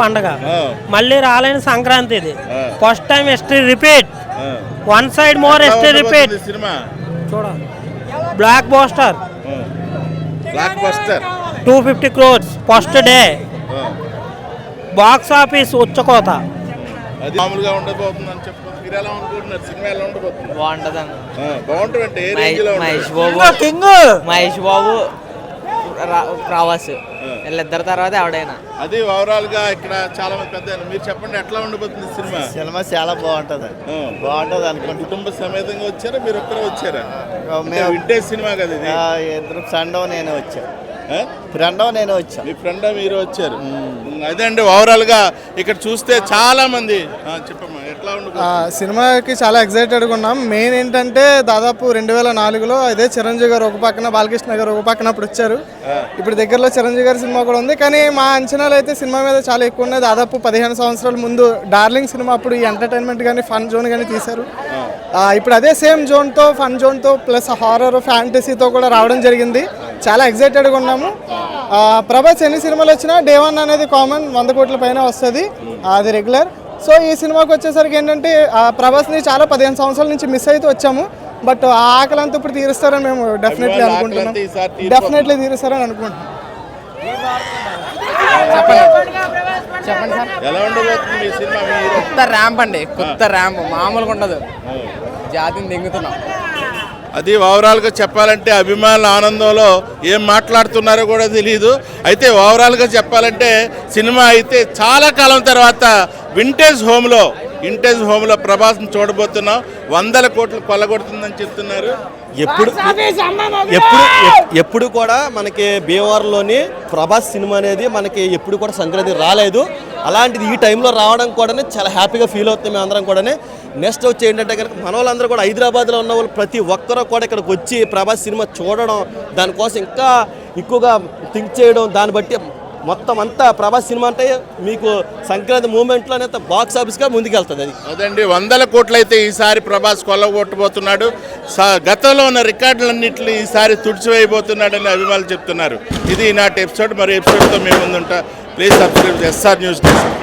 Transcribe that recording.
పండగ మళ్ళీ రాలేని సంక్రాంతి ఇది first time history repeat one side more history repeat cinema చూడండి blockbuster 250 crores first day box office ఉచ్చకోత. అది మామూలుగా ఉండబోతుంది అని చెప్పి మీరు ఎలా అనుకుంటున్నారు? సినిమా ఎలా ఉండబోతుంది? బాగుంటదండి. బాగుంటుంది అంటే ఏ రేంజ్ లో మహేష్ బాబు ప్రభాస్ వీళ్ళిద్దరి తర్వాత ఎవడైనా అది ఓవరాల్ గా ఇక్కడ చాలా మంది పెద్ద. మీరు చెప్పండి ఎట్లా ఉండబోతుంది సినిమా? సినిమా చాలా బాగుంటది అనుకుంటా. కుటుంబ సమేతంగా వచ్చారా మీరు ఒక్కరే వచ్చారా? వింటేజ్ సినిమా కదా ఇది. ఇద్దరు ఫ్రెండ్ నేను వచ్చా. మీ ఫ్రెండ్ మీరు వచ్చారు. అదే అండి ఓవరాల్ గా ఇక్కడ చూస్తే చాలా మంది. చెప్పమ్మా ఎట్లా ఉండబోతుంది సినిమాకి? చాలా ఎక్సైటెడ్గా ఉన్నాం. మెయిన్ ఏంటంటే దాదాపు 2004లో అదే చిరంజీవి గారు ఒక పక్కన, బాలకృష్ణ గారు ఒక పక్కన అప్పుడు వచ్చారు. ఇప్పుడు దగ్గరలో చిరంజీవి గారి సినిమా కూడా ఉంది. కానీ మా అంచనాలు అయితే సినిమా మీద చాలా ఎక్కువ ఉన్నాయి. దాదాపు 15 సంవత్సరాల ముందు డార్లింగ్ సినిమా అప్పుడు ఈ ఎంటర్టైన్మెంట్ కానీ ఫన్ జోన్ కానీ తీశారు. ఇప్పుడు అదే సేమ్ జోన్తో, ఫన్ జోన్తో ప్లస్ హారర్ ఫ్యాంటసీతో కూడా రావడం జరిగింది. చాలా ఎక్సైటెడ్గా ఉన్నాము. ప్రభాస్ ఎన్ని సినిమాలు వచ్చినా డే 1 అనేది కామన్, 100 కోట్ల పైన వస్తుంది, అది రెగ్యులర్. సో ఈ సినిమాకి వచ్చేసరికి ఏంటంటే ప్రభాస్ని చాలా 15 సంవత్సరాల నుంచి మిస్ అయితే వచ్చాము. బట్ ఆ ఆకలంతా ఇప్పుడు తీరుస్తారని మేము డెఫినెట్లీ అనుకుంటున్నాం. డెఫినెట్లీ తీరుస్తారని అనుకుంటున్నాం. చెప్పండి సార్. ఎలా ఉండబోతుంది ఈ సినిమా? కొత్త ర్యాంప్ అండి, కొత్త ర్యాంప్ మామూలుగా ఉండదు. జాతిని దింగుతున్నాం. అది ఓవరాల్గా చెప్పాలంటే అభిమానుల ఆనందంలో ఏం మాట్లాడుతున్నారో కూడా తెలియదు. అయితే ఓవరాల్గా చెప్పాలంటే సినిమా అయితే చాలా కాలం తర్వాత ఇంటేజ్ హోమ్లో ప్రభాస్ని చూడబోతున్నాం. 100 కోట్లు కొల్లగొడుతుందని చెప్తున్నారు. ఎప్పుడు కూడా మనకి భీమవరంలోని ప్రభాస్ సినిమా అనేది మనకి ఎప్పుడు కూడా సంక్రాంతి రాలేదు. అలాంటిది ఈ టైంలో రావడం కూడా చాలా హ్యాపీగా ఫీల్ అవుతుంది మేము అందరం కూడా. నెక్స్ట్ వచ్చి ఏంటంటే కనుక మన వాళ్ళందరూ కూడా హైదరాబాద్లో ఉన్న వాళ్ళు ప్రతి ఒక్కరూ కూడా ఇక్కడికి వచ్చి ప్రభాస్ సినిమా చూడడం, దానికోసం ఇంకా ఎక్కువగా థింక్ చేయడం, దాన్ని బట్టి మొత్తం అంతా ప్రభాస్ సినిమా అంటే మీకు సంక్రాంతి మూమెంట్లోనే బాక్స్ ఆఫీస్గా ముందుకెళ్తుంది. అదండి 100 కోట్లు అయితే ఈసారి ప్రభాస్ కొల్లగొట్టబోతున్నాడు. గతంలో ఉన్న రికార్డులన్నింటినీ ఈసారి తుడిచివేయబోతున్నాడని అభిమానులు చెప్తున్నారు. ఇది ఈనాటి ఎపిసోడ్. మరో ఎపిసోడ్తో మేము ముందుంటా. Please subscribe SR News.